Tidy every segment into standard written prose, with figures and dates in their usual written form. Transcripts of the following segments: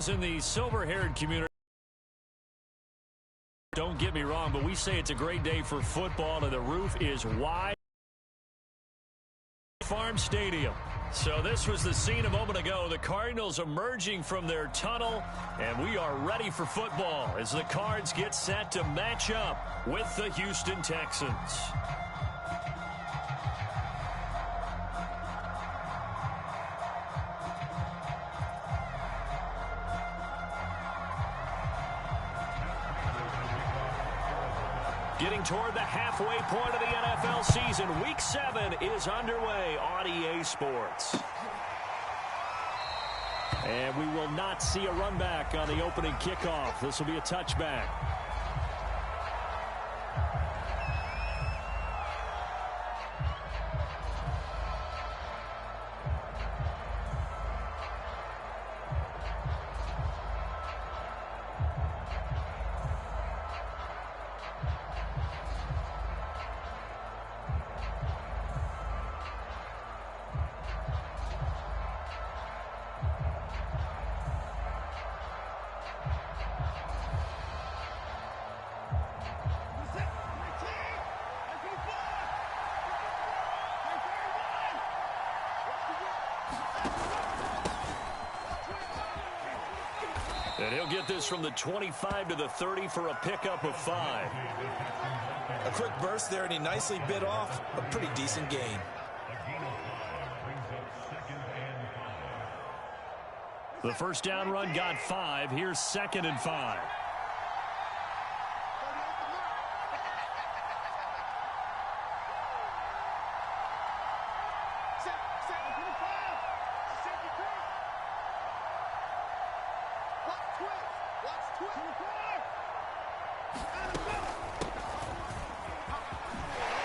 In the silver-haired community, don't get me wrong, but we say it's a great day for football, and the roof is wide. Farm Stadium. So this was the scene a moment ago. The Cardinals emerging from their tunnel, and we are ready for football as the Cards get set to match up with the Houston Texans. Getting toward the halfway point of the NFL season, Week 7 is underway on EA Sports. And we will not see a run back on the opening kickoff. This will be a touchback. And he'll get this from the 25 to the 30 for a pickup of 5. A quick burst there, and he nicely bit off a pretty decent gain. The first down run got 5. Here's 2nd and 5.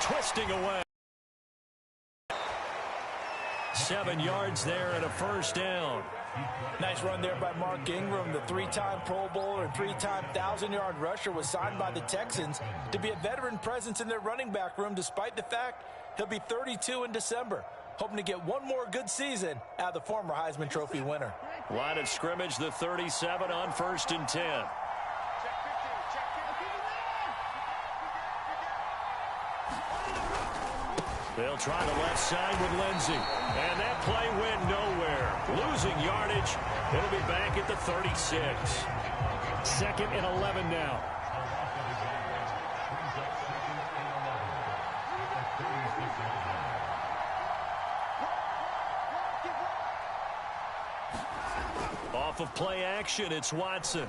Twisting away. 7 yards there and a first down. Nice run there by Mark Ingram. The 3-time Pro Bowler and 3-time 1,000-yard rusher was signed by the Texans to be a veteran presence in their running back room, despite the fact he'll be 32 in December. Hoping to get one more good season out of the former Heisman Trophy winner. Line of scrimmage, the 37 on 1st and 10. They'll try the left side with Lindsey. And that play went nowhere. Losing yardage. It'll be back at the 36. 2nd and 11 now. Off of play action, it's Watson.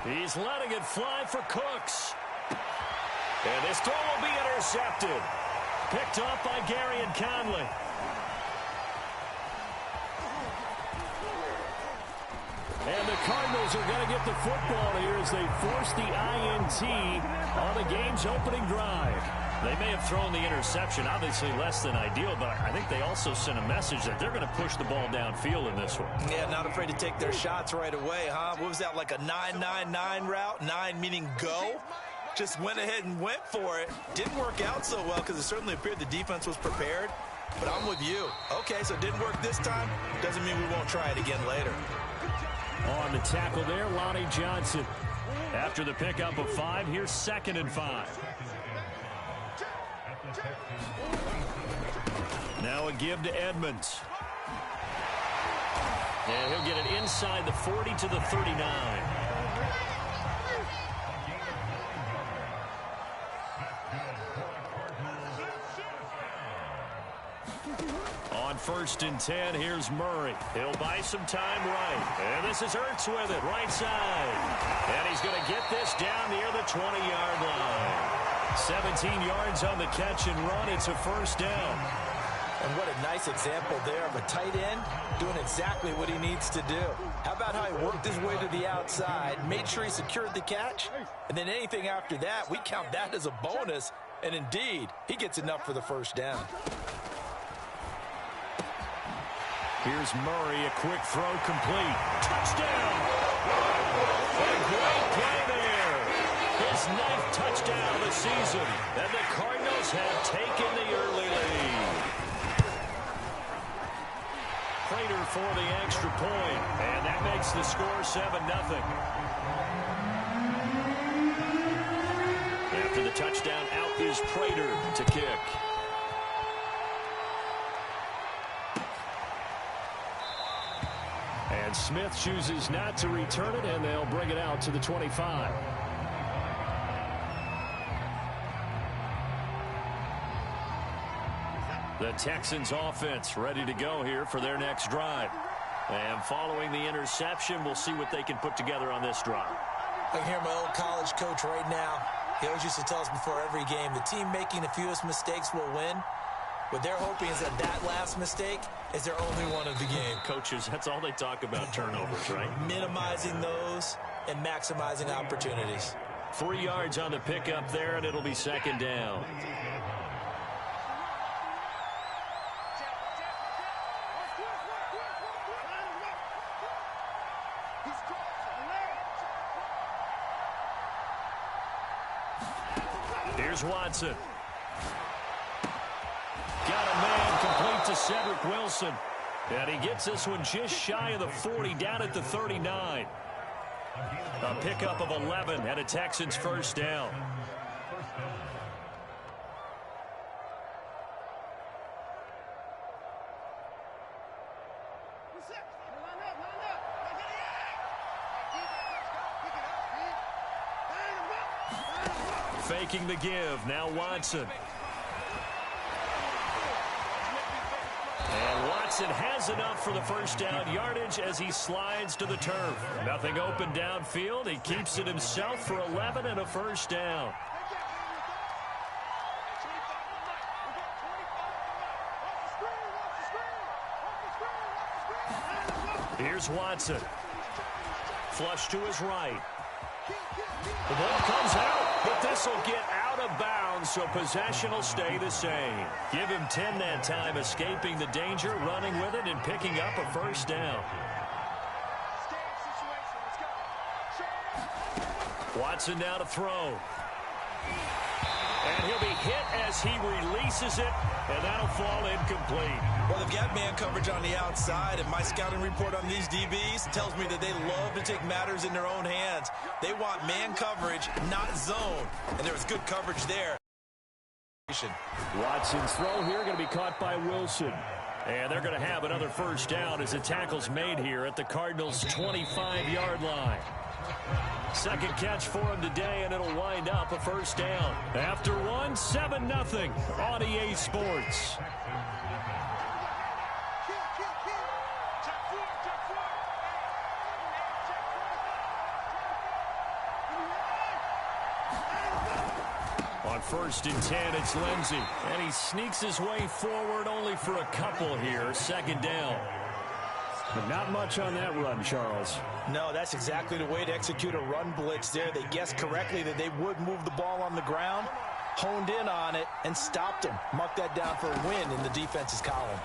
He's letting it fly for Cooks. And this throw will be intercepted. Picked off by Gary and Conley. And the Cardinals are going to get the football here as they force the INT on the game's opening drive. They may have thrown the interception, obviously less than ideal, but I think they also sent a message that they're going to push the ball downfield in this one. Yeah, not afraid to take their shots right away, huh? What was that, like a 9-9-9 route? 9 meaning go? Just went ahead and went for it. Didn't work out so well because it certainly appeared the defense was prepared. But I'm with you. Okay, so it didn't work this time. Doesn't mean we won't try it again later. On the tackle there, Lonnie Johnson. After the pickup of 5, here's 2nd and 5. Now a give to Edmonds. And he'll get it inside the 40 to the 39. On 1st and 10, here's Murray. He'll buy some time right. And this is Ertz with it, right side. And he's going to get this down near the 20-yard line. 17 yards on the catch and run. It's a first down. And what a nice example there of a tight end doing exactly what he needs to do. How about how he worked his way to the outside, made sure he secured the catch, and then anything after that, we count that as a bonus. And indeed, he gets enough for the first down. Here's Murray, a quick throw complete. Touchdown! A great play there. His 9th touchdown of the season. And the Cardinals have taken the early lead. Prater for the extra point, and that makes the score 7-0. After the touchdown, out is Prater to kick. And Smith chooses not to return it, and they'll bring it out to the 25. The Texans offense ready to go here for their next drive. And following the interception, we'll see what they can put together on this drive. I can hear my old college coach right now. He always used to tell us before every game, the team making the fewest mistakes will win. What they're hoping is that last mistake is their only one of the game. Coaches, that's all they talk about, turnovers, right? Minimizing those and maximizing opportunities. 3 yards on the pickup there, and it'll be second down. Here's Watson. Got a man complete to Cedric Wilson. And he gets this one just shy of the 40, down at the 39. A pickup of 11 and a Texans first down. Faking the give. Now Watson. And Watson has enough for the first down yardage as he slides to the turf. Nothing open downfield. He keeps it himself for 11 and a first down. Here's Watson. Flush to his right. The ball comes out, but this will get out of bounds, so possession will stay the same. Give him 10 that time, escaping the danger, running with it, and picking up a first down. Watson now to throw. And he'll be hit as he releases it, and that'll fall incomplete. Well, they've got man coverage on the outside, and my scouting report on these DBs tells me that they love to take matters in their own hands. They want man coverage, not zone, and there was good coverage there. Watson's throw here going to be caught by Wilson. And they're going to have another first down as the tackle's made here at the Cardinals' 25-yard line. Second catch for him today, and it'll wind up a first down. After one, 7-0 on EA Sports. On 1st and 10, it's Lindsey. And he sneaks his way forward only for a couple here. Second down. But not much on that run, Charles. No, that's exactly the way to execute a run blitz there. They guessed correctly that they would move the ball on the ground, honed in on it, and stopped him. Mark that down for a win in the defense's column.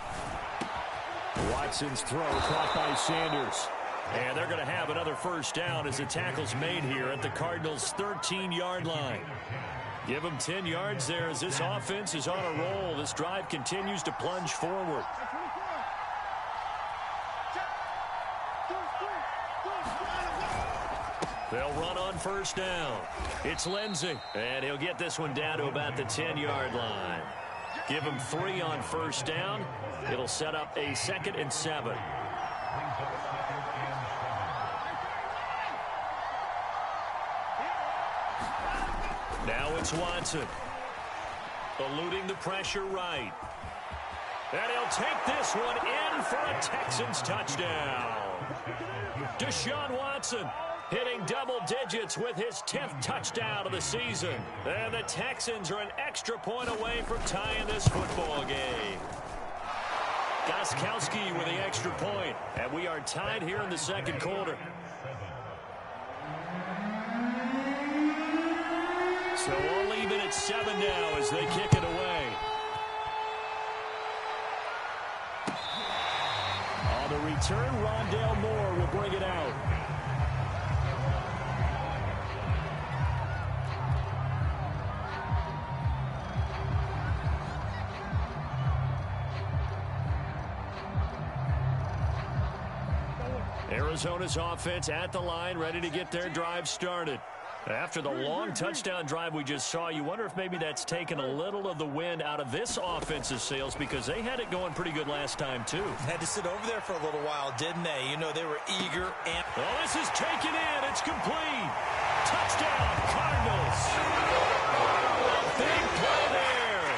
Watson's throw caught by Sanders. And they're going to have another first down as the tackle's made here at the Cardinals' 13-yard line. Give them 10 yards there as this offense is on a roll. This drive continues to plunge forward. They'll run on first down. It's Lindsey. And he'll get this one down to about the 10-yard line. Give him 3 on first down. It'll set up a 2nd and 7. Now it's Watson. Eluding the pressure right. And he'll take this one in for a Texans touchdown. Deshaun Watson hitting double digits with his 10th touchdown of the season. And the Texans are an extra point away from tying this football game. Gostkowski with the extra point. And we are tied here in the second quarter. So all even at 7 now as they kick it away. On the return, Rondale Moore will bring it out. Arizona's offense at the line, ready to get their drive started. After the long touchdown drive we just saw, you wonder if maybe that's taken a little of the wind out of this offense's sails because they had it going pretty good last time, too. Had to sit over there for a little while, didn't they? You know, they were eager. And oh, this is taken in. It's complete. Touchdown, Cardinals. Big play there.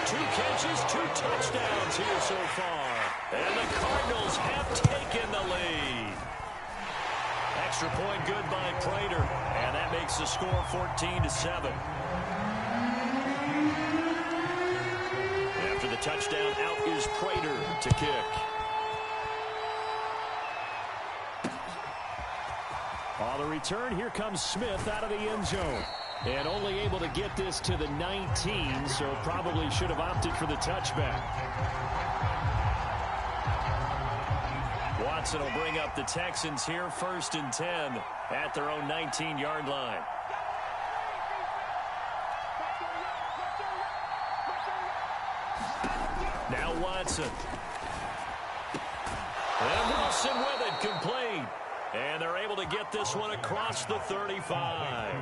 2 catches, 2 touchdowns here so far. And the Cardinals have taken the lead. Extra point good by Prater, and that makes the score 14-7. After the touchdown, out is Prater to kick. On the return, here comes Smith out of the end zone. And only able to get this to the 19, so probably should have opted for the touchback. Watson will bring up the Texans here, 1st and 10 at their own 19-yard line. Now Watson. And Wilson with it, complete. And they're able to get this one across the 35.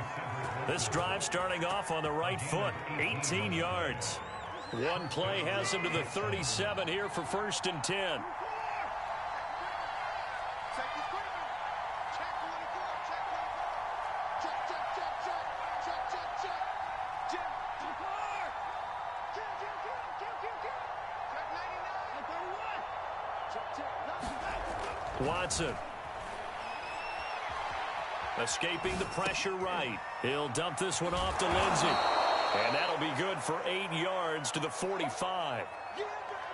This drive starting off on the right foot, 18 yards. One play has them to the 37 here for 1st and 10. Watson. Escaping the pressure right. He'll dump this one off to Lindsey. And that'll be good for 8 yards to the 45.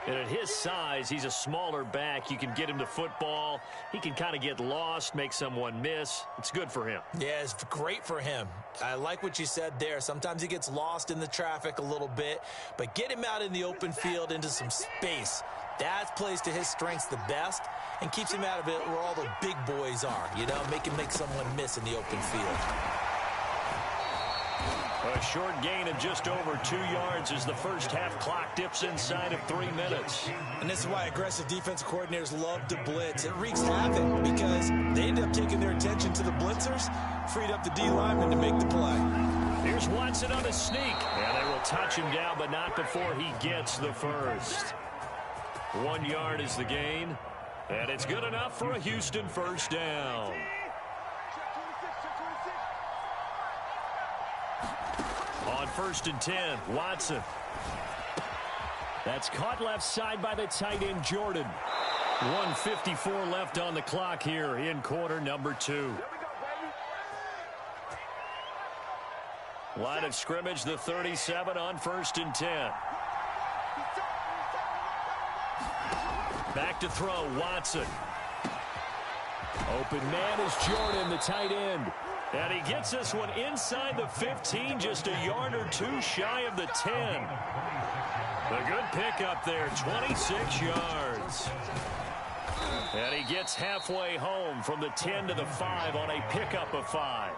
And at his size, he's a smaller back. You can get him to football. He can kind of get lost, make someone miss. It's good for him. Yeah, it's great for him. I like what you said there. Sometimes he gets lost in the traffic a little bit. But get him out in the open field into some space. That plays to his strengths the best and keeps him out of it where all the big boys are. You know, make him make someone miss in the open field. A short gain of just over 2 yards as the first half clock dips inside of 3 minutes. And this is why aggressive defensive coordinators love to blitz. It wreaks havoc because they end up taking their attention to the blitzers, freed up the D lineman to make the play. Here's Watson on a sneak. And they will touch him down, but not before he gets the first. 1 yard is the gain. And it's good enough for a Houston first down. On 1st and 10, Watson. That's caught left side by the tight end, Jordan. 1:54 left on the clock here in quarter number 2. Line of scrimmage, the 37 on 1st and 10. Back to throw, Watson. Open man is Jordan, the tight end. And he gets this one inside the 15, just a yard or 2 shy of the 10. A good pickup there, 26 yards. And he gets halfway home from the 10 to the 5 on a pickup of 5.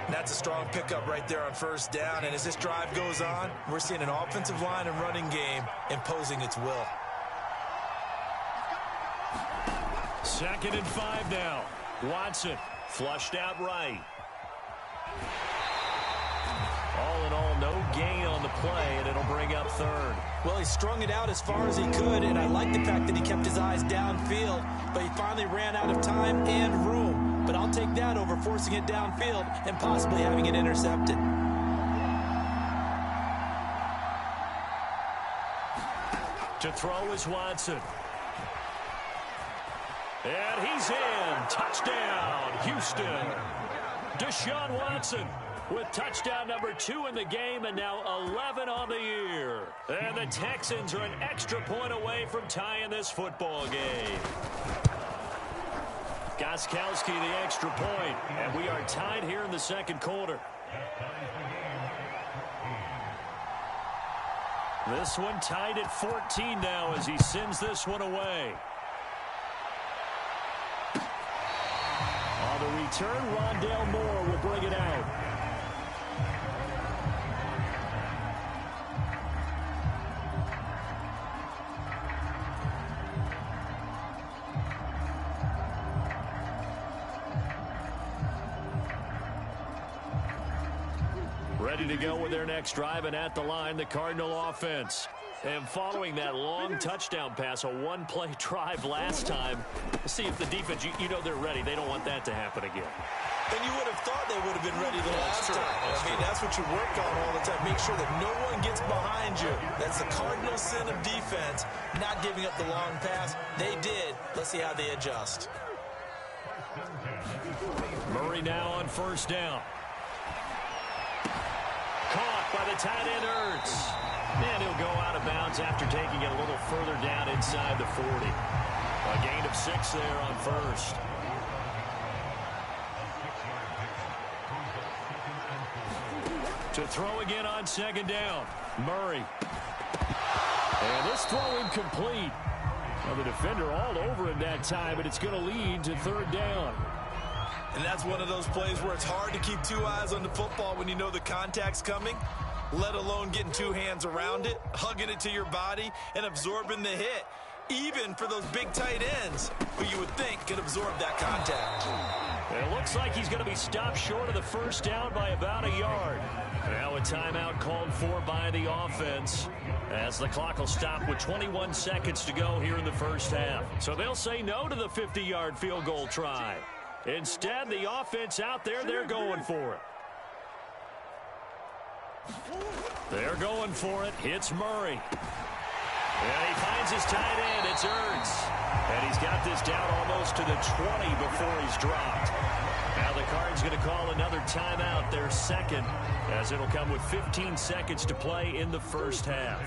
That's a strong pickup right there on first down. And as this drive goes on, we're seeing an offensive line and running game imposing its will. 2nd and 5 now. Watson flushed out right. All in all, no gain on the play, and it'll bring up 3rd. Well, he strung it out as far as he could, and I like the fact that he kept his eyes downfield, but he finally ran out of time and room. But I'll take that over forcing it downfield and possibly having it intercepted. To throw is Watson. And he's in. Touchdown, Houston. Deshaun Watson with touchdown number 2 in the game and now 11 on the year. And the Texans are an extra point away from tying this football game. Gostkowski the extra point, and we are tied here in the 2nd quarter. This one tied at 14 now as he sends this one away. On the return, Rondale Moore will bring it out. Ready to go with their next drive, and at the line, the Cardinal offense. And following that long touchdown pass, a one-play drive last time, let's see if the defense, you know they're ready. They don't want that to happen again. And you would have thought they would have been ready the last time. I mean, that's what you work on all the time. Make sure that no one gets behind you. That's the cardinal sin of defense, not giving up the long pass. They did. Let's see how they adjust. Murray now on first down. Caught by the tight end, Ertz. And he'll go out of bounds after taking it a little further down inside the 40. A gain of 6 there on first. To throw again on second down. Murray. And this throw incomplete. Well, the defender all over him that time, but it's going to lead to third down. And that's one of those plays where it's hard to keep 2 eyes on the football when you know the contact's coming, let alone getting 2 hands around it, hugging it to your body, and absorbing the hit. Even for those big tight ends who you would think could absorb that contact. It looks like he's going to be stopped short of the first down by about a yard. Now a timeout called for by the offense as the clock will stop with 21 seconds to go here in the first half. So they'll say no to the 50-yard field goal try. Instead, the offense out there, they're going for it. They're going for it. It's Murray. And he finds his tight end. It's Ertz. And he's got this down almost to the 20 before he's dropped. Now the Cards going to call another timeout, their second, as it'll come with 15 seconds to play in the first half.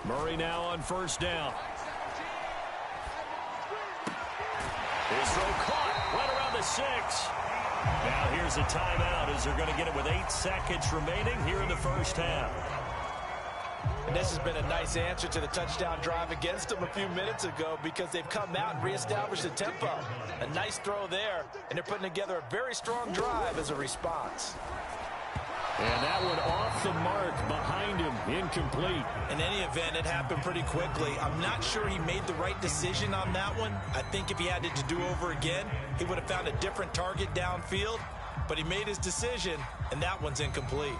Murray now on first down. His throw caught right around the 6. Now here's a timeout as they're going to get it with 8 seconds remaining here in the first half. And this has been a nice answer to the touchdown drive against them a few minutes ago because they've come out and reestablished the tempo. A nice throw there, and they're putting together a very strong drive as a response. And that one off the mark behind him, incomplete. In any event, it happened pretty quickly. I'm not sure he made the right decision on that one. I think if he had it to do over again, he would have found a different target downfield. But he made his decision, and that one's incomplete.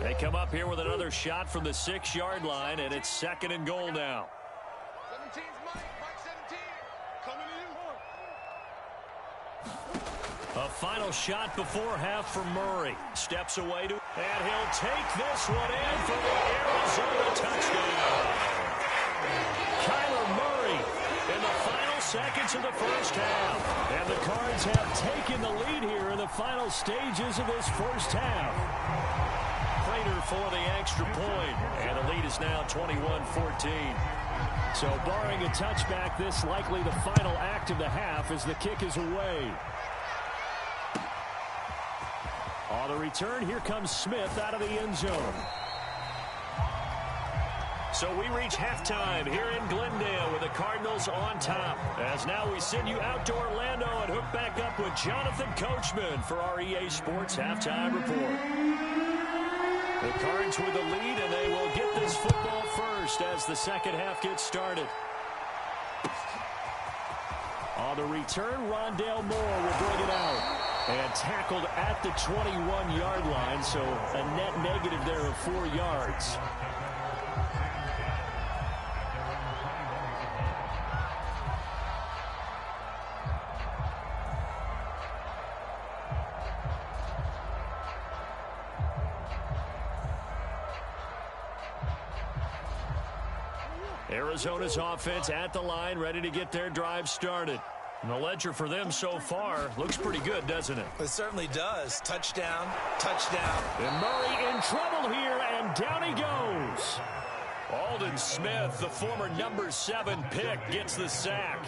They come up here with another shot from the 6-yard line, and it's 2nd and goal now. 17's Mike 17. Coming in. A final shot before half for Murray. Steps away to, and he'll take this one in for the Arizona touchdown. Kyler Murray in the final seconds of the first half. And the Cards have taken the lead here in the final stages of this first half. Prater for the extra point, and the lead is now 21-14. So barring a touchback, this likely the final act of the half as the kick is away. On the return, here comes Smith out of the end zone. So we reach halftime here in Glendale with the Cardinals on top. As now we send you out to Orlando and hook back up with Jonathan Coachman for our EA Sports Halftime Report. The Cards with the lead, and they will get this football first as the second half gets started. On the return, Rondale Moore will bring it out. And tackled at the 21-yard line, so a net negative there of 4 yards. Arizona's offense at the line, ready to get their drive started. And the ledger for them so far looks pretty good, doesn't it? It certainly does. Touchdown, touchdown. And Murray in trouble here, and down he goes. Aldon Smith, the former number 7 pick, gets the sack.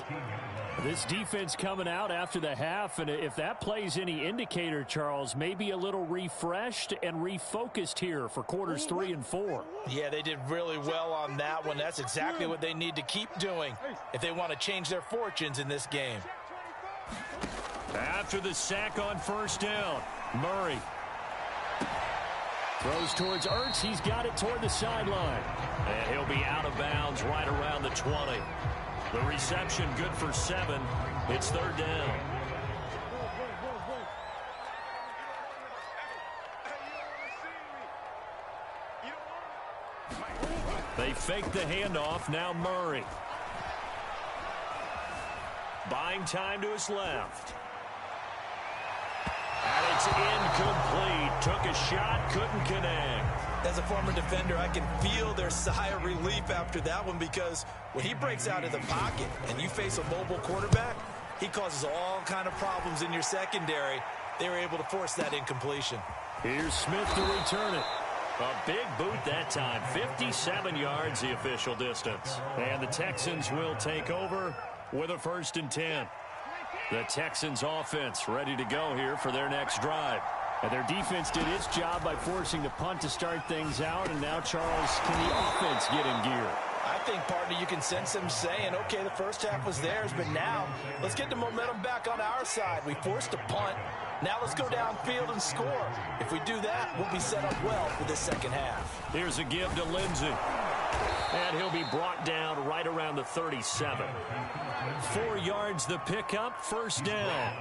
This defense coming out after the half, and if that plays any indicator, Charles, maybe a little refreshed and refocused here for quarters 3 and 4. Yeah, they did really well on that one. That's exactly what they need to keep doing if they want to change their fortunes in this game. After the sack on first down, Murray throws towards Ertz. He's got it toward the sideline. And he'll be out of bounds right around the 20. The reception good for 7. It's third down. They fake the handoff. Now Murray. Buying time to his left. And it's incomplete. Took a shot, couldn't connect. As a former defender, I can feel their sigh of relief after that one, because when he breaks out of the pocket and you face a mobile quarterback, he causes all kind of problems in your secondary. They were able to force that incompletion. Here's Smith to return it. A big boot that time. 57 yards the official distance. And the Texans will take over with a 1st and 10. The Texans offense ready to go here for their next drive. And their defense did its job by forcing the punt to start things out. And now, Charles, can the offense get in gear? I think, partner, you can sense them saying, okay, the first half was theirs, but now let's get the momentum back on our side. We forced a punt. Now let's go downfield and score. If we do that, we'll be set up well for the second half. Here's a give to Lindsey. And he'll be brought down right around the 37. 4 yards the pickup, first down.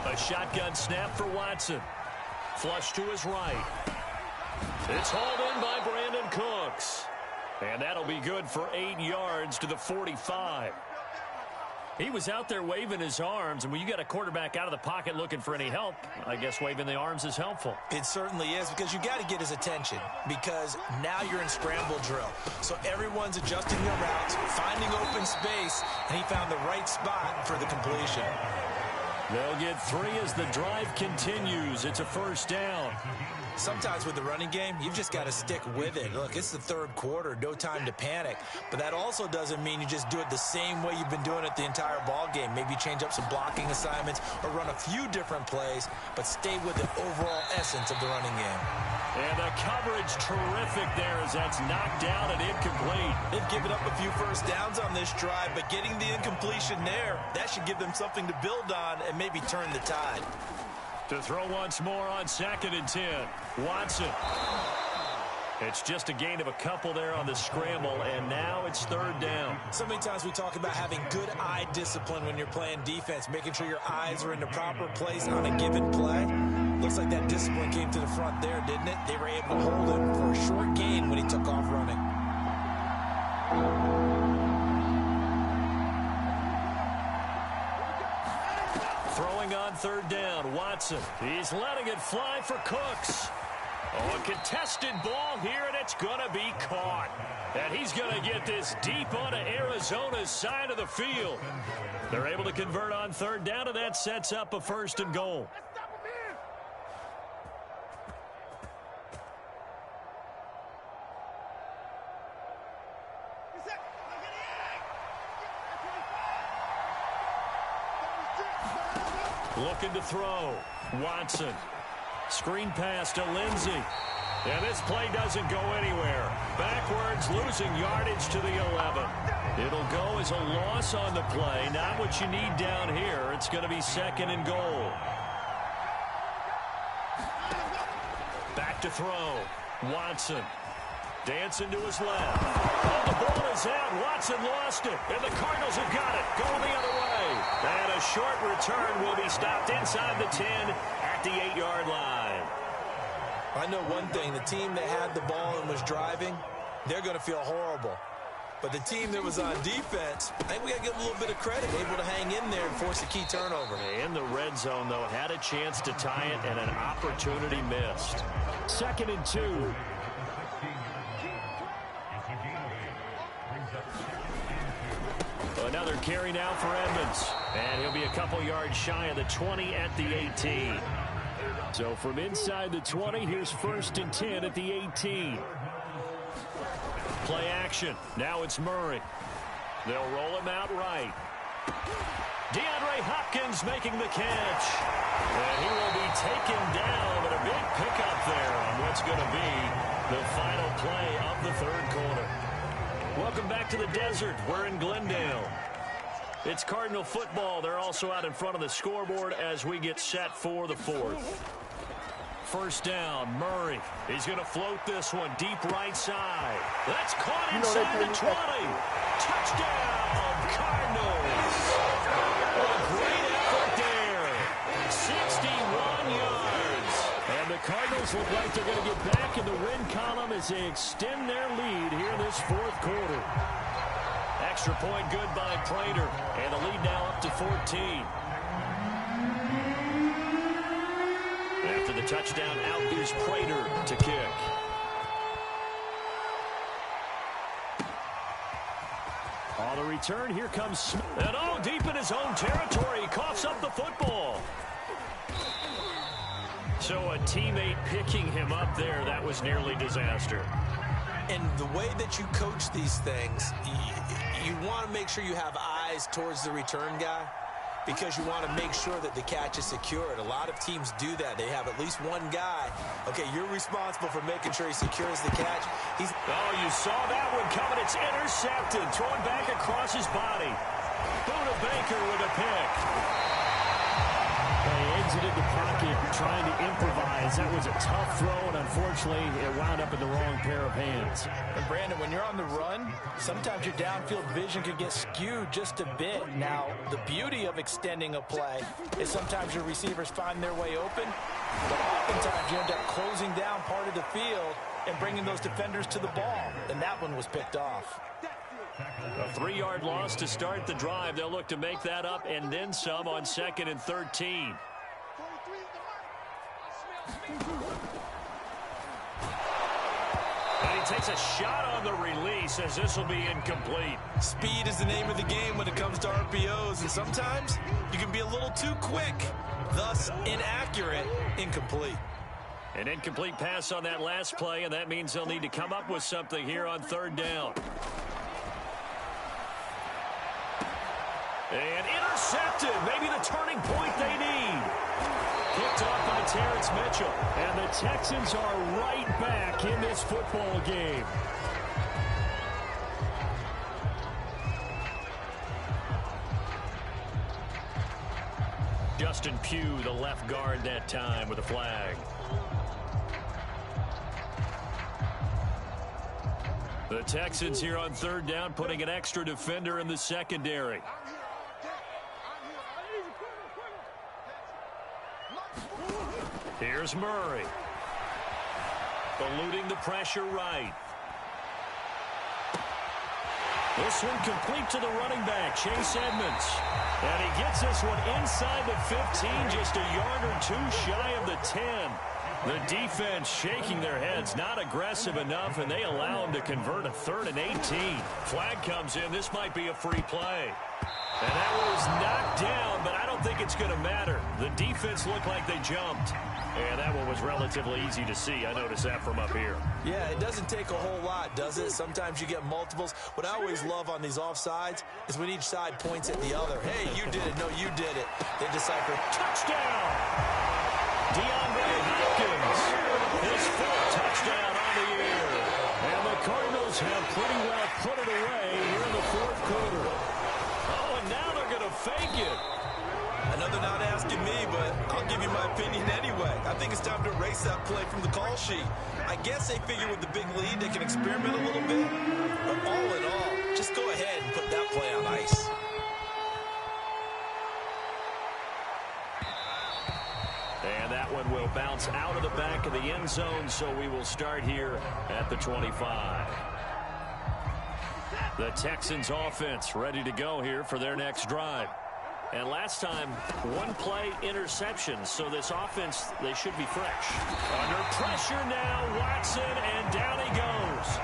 A shotgun snap for Watson. Flush to his right. It's hauled in by Brandon Cooks. And that'll be good for 8 yards to the 45. He was out there waving his arms, and when you got a quarterback out of the pocket looking for any help, I guess waving the arms is helpful. It certainly is, because you got to get his attention, because now you're in scramble drill. So everyone's adjusting their routes, finding open space, and he found the right spot for the completion. They'll get 3 as the drive continues. It's a first down. Sometimes with the running game, you've just got to stick with it. Look, it's the third quarter, no time to panic. But that also doesn't mean you just do it the same way you've been doing it the entire ball game. Maybe change up some blocking assignments or run a few different plays, but stay with the overall essence of the running game. And the coverage terrific there as that's knocked down and incomplete. They've given up a few first downs on this drive, but getting the incompletion there, that should give them something to build on and maybe turn the tide. To throw once more on 2nd and 10. Watson. It's just a gain of a couple there on the scramble, and now it's third down. So many times we talk about having good eye discipline when you're playing defense, making sure your eyes are in the proper place on a given play. Looks like that discipline came to the front there, didn't it? They were able to hold him for a short gain when he took off running. Throwing on third down, Watson. He's letting it fly for Cooks. Oh, a contested ball here, and it's going to be caught. And he's going to get this deep onto Arizona's side of the field. They're able to convert on third down, and that sets up a 1st and goal. Looking to throw. Watson. Screen pass to Lindsey. And this play doesn't go anywhere. Backwards, losing yardage to the 11. It'll go as a loss on the play. Not what you need down here. It's going to be 2nd and goal. Back to throw. Watson. Dancing to his left. Oh, the ball is out. Watson lost it. And the Cardinals have got it. Going the other way. And a short return will be stopped inside the 10 at the 8-yard line. I know one thing. The team that had the ball and was driving, they're going to feel horrible. But the team that was on defense, I think we got to give them a little bit of credit. Able to hang in there and force a key turnover. In the red zone, though, had a chance to tie it and an opportunity missed. 2nd and 2. Another carry now for Edmonds. And he'll be a couple yards shy of the 20 at the 18. So from inside the 20, here's 1st and 10 at the 18. Play action. Now it's Murray. They'll roll him out right. DeAndre Hopkins making the catch. And he will be taken down, but a big pickup there on what's going to be the final play of the 3rd quarter. Welcome back to the desert. We're in Glendale. It's Cardinal football. They're also out in front of the scoreboard as we get set for the 4th. 1st down, Murray. He's going to float this one deep right side. That's caught inside the 20. Touchdown, Cardinals. A great effort there. 61 yards. And the Cardinals look like they're going to get back in the win column as they extend their lead here in this 4th quarter. Extra point good by Prater. And the lead now up to 14. After the touchdown, out is Prater to kick. On the return, here comes Smith. And deep in his own territory, he coughs up the football. So a teammate picking him up there, that was nearly disaster. And the way that you coach these things, you want to make sure you have eyes towards the return guy, because you want to make sure that the catch is secured. A lot of teams do that. They have at least one guy. Okay, you're responsible for making sure he secures the catch. You saw that one coming. It's intercepted. Thrown back across his body. Buda Baker with a pick. They exited the pocket trying to improvise. That was a tough throw, and unfortunately, it wound up in the wrong pair of hands. And Brandon, when you're on the run, sometimes your downfield vision can get skewed just a bit. Now, the beauty of extending a play is sometimes your receivers find their way open, but oftentimes you end up closing down part of the field and bringing those defenders to the ball. And that one was picked off. A 3-yard loss to start the drive. They'll look to make that up and then some on 2nd and 13. And he takes a shot on the release as this will be incomplete. Speed is the name of the game when it comes to RPOs, and sometimes you can be a little too quick, thus inaccurate, incomplete. An incomplete pass on that last play, and that means they'll need to come up with something here on 3rd down. And intercepted. Maybe the turning point they need. Picked off by Terrence Mitchell. And the Texans are right back in this football game. Justin Pugh, the left guard that time with a flag. The Texans here on 3rd down, putting an extra defender in the secondary. Here's Murray. Eluding the pressure right. This one complete to the running back, Chase Edmonds. And he gets this one inside the 15, just a yard or two shy of the 10. The defense shaking their heads, not aggressive enough, and they allow him to convert a 3rd and 18. Flag comes in. This might be a free play. And that was knocked down, but I don't think it's going to matter. The defense looked like they jumped. And that one was relatively easy to see. I noticed that from up here. Yeah, it doesn't take a whole lot, does it? Sometimes you get multiples. What I always love on these offsides is when each side points at the other. Hey, you did it. No, you did it. They decipher. Touchdown! DeAndre Hopkins. His 4th touchdown on the year. And the Cardinals have pretty well put it away here in the 4th quarter. Oh, and now they're going to fake it. Another not asking me, but I'll give you my opinion anyway. I think it's time to erase that play from the call sheet. I guess they figure with the big lead they can experiment a little bit. But all in all, just go ahead and put that play on ice. And that one will bounce out of the back of the end zone, so we will start here at the 25. The Texans offense ready to go here for their next drive. And last time, 1 play interception, so this offense, they should be fresh. Under pressure now, Watson, and down he goes.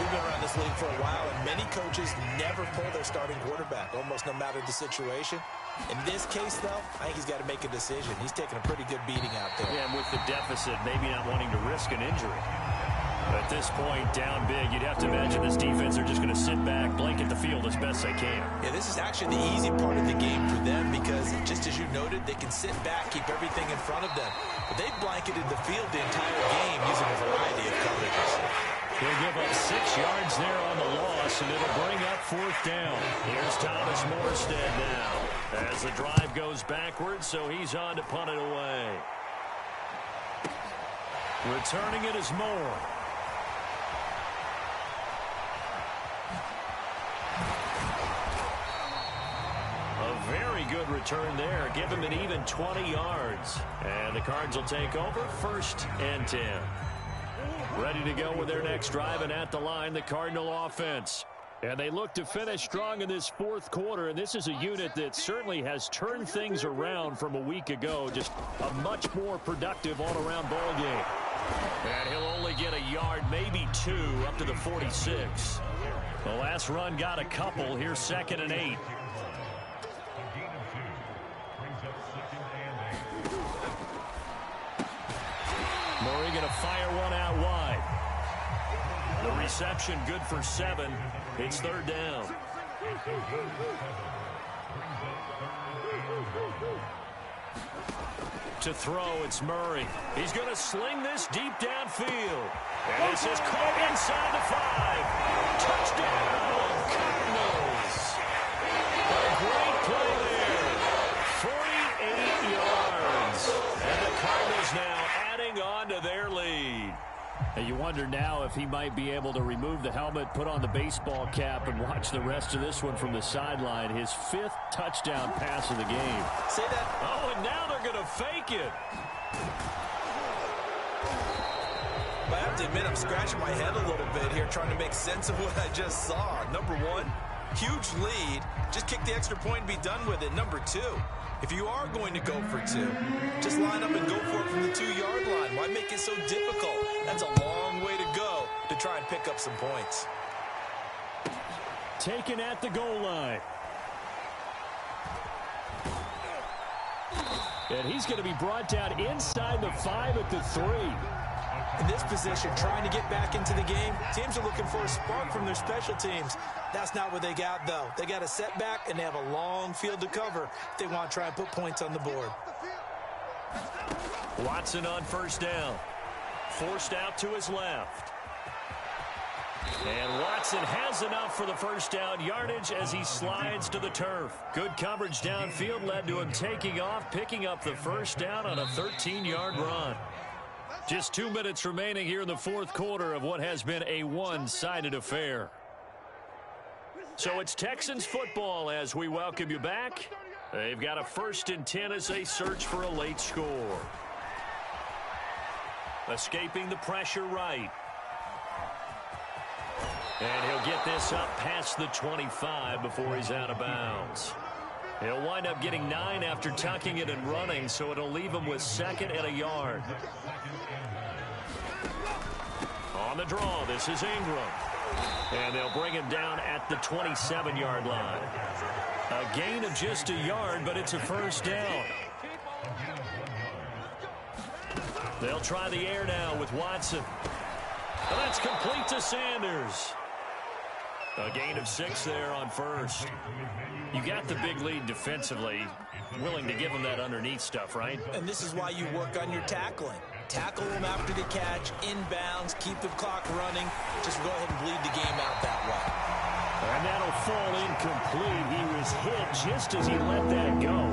We've been around this league for a while, and many coaches never pull their starting quarterback, almost no matter the situation. In this case, though, I think he's got to make a decision. He's taking a pretty good beating out there. Yeah, and with the deficit, maybe not wanting to risk an injury. At this point, down big, you'd have to imagine this defense are just going to sit back, blanket the field as best they can. Yeah, this is actually the easy part of the game for them because, just as you noted, they can sit back, keep everything in front of them. But they've blanketed the field the entire game using a variety of coverages. He'll give up 6 yards there on the loss, and it'll bring up 4th down. Here's Thomas Morstead now as the drive goes backwards, so he's on to punt it away. Returning it is Moore. A very good return there. Give him an even 20 yards. And the Cards will take over 1st and 10. Ready to go with their next drive, and at the line, the Cardinal offense. And they look to finish strong in this 4th quarter, and this is a unit that certainly has turned things around from a week ago. Just a much more productive all-around ball game. And he'll only get a yard, maybe 2, up to the 46. The last run got a couple. Here's 2nd and 8. Murray going to fire one out wide. The reception good for 7. It's 3rd down. To throw, it's Murray. He's going to sling this deep downfield. And this is caught inside the 5. Touchdown, Cardinals. A great play there. 48 yards. And the Cardinals now adding on to their lead. And you wonder now if he might be able to remove the helmet, put on the baseball cap, and watch the rest of this one from the sideline. His 5th touchdown pass of the game. Say that. Oh, and now they're going to fake it. But I have to admit, I'm scratching my head a little bit here trying to make sense of what I just saw. Number 1, huge lead. Just kick the extra point and be done with it. Number 2, if you are going to go for 2, just line up and go for it from the 2-yard line. Why make it so difficult? That's a long way to go to try and pick up some points. Taken at the goal line. And he's going to be brought down inside the 5 at the 3. In this position, trying to get back into the game, teams are looking for a spark from their special teams. That's not what they got, though. They got a setback, and they have a long field to cover if they want to try and put points on the board. Watson on 1st down. Forced out to his left. And Watson has enough for the 1st down yardage as he slides to the turf. Good coverage downfield led to him taking off, picking up the 1st down on a 13-yard run. Just 2 minutes remaining here in the 4th quarter of what has been a one-sided affair. So it's Texans football as we welcome you back. They've got a 1st and 10 as they search for a late score. Escaping the pressure right. And he'll get this up past the 25 before he's out of bounds. He'll wind up getting 9 after tucking it and running, so it'll leave him with 2nd and a yard. On the draw, this is Ingram. And they'll bring him down at the 27-yard line. A gain of just a yard, but it's a 1st down. They'll try the air now with Watson. And that's complete to Sanders. A gain of 6 there on 1st. You got the big lead defensively. Willing to give him that underneath stuff, right? And this is why you work on your tackling. Tackle them after the catch, inbounds, keep the clock running. Just go ahead and bleed the game out that way. And that'll fall incomplete. He was hit just as he let that go.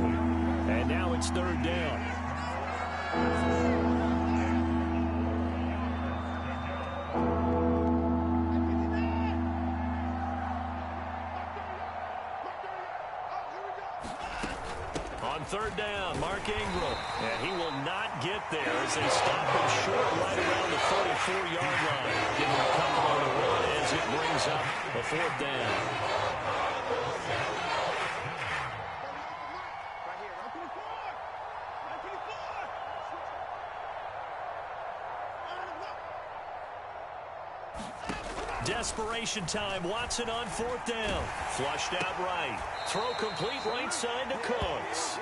And now it's 3rd down. On 3rd down, Mark Ingram. And he will not get there as they stop him short right around the 44-yard line. Give him a couple on the run as it brings up a 4th down. Desperation time. Watson on 4th down. Flushed out right. Throw complete right side to Cooks.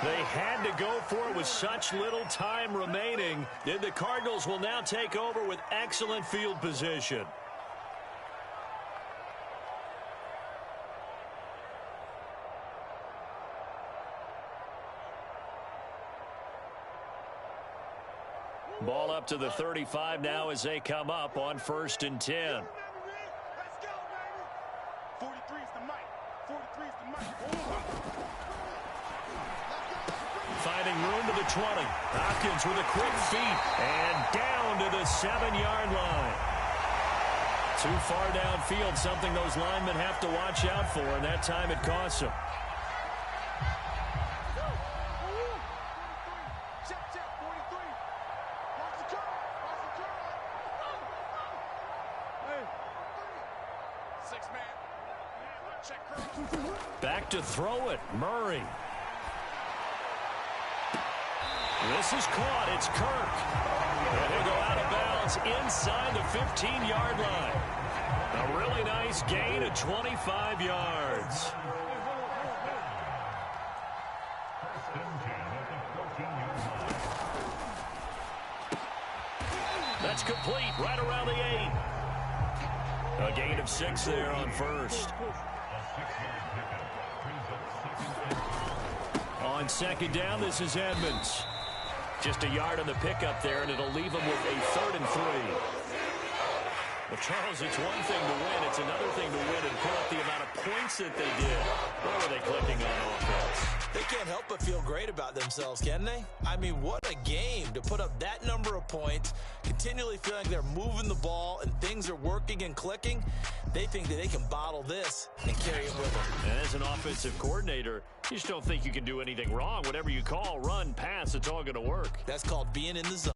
They had to go for it with such little time remaining. And the Cardinals will now take over with excellent field position. Ball up to the 35 now as they come up on 1st and 10. Let's go, baby. 43's the mic. 43's the mic. Finding room to the 20. Hopkins with a quick feed. And down to the 7-yard line. Too far downfield, something those linemen have to watch out for, and that time it costs them. Back to throw it. Murray. This is caught. It's Kirk. And he'll go out of bounds inside the 15-yard line. A really nice gain of 25 yards. That's complete right around the 8. A gain of 6 there on 1st. On 2nd down, this is Edmonds. Just a yard on the pickup there, and it'll leave them with a 3rd and 3. Well, Charles, it's one thing to win. It's another thing to win and put up the amount of points that they did. Where were they clicking on offense? They can't help but feel great about themselves, can they? I mean, what a game to put up that number of points, continually feeling they're moving the ball and things are working and clicking. They think that they can bottle this and carry it with them. And as an offensive coordinator, you just don't think you can do anything wrong. Whatever you call, run, pass, it's all going to work. That's called being in the zone.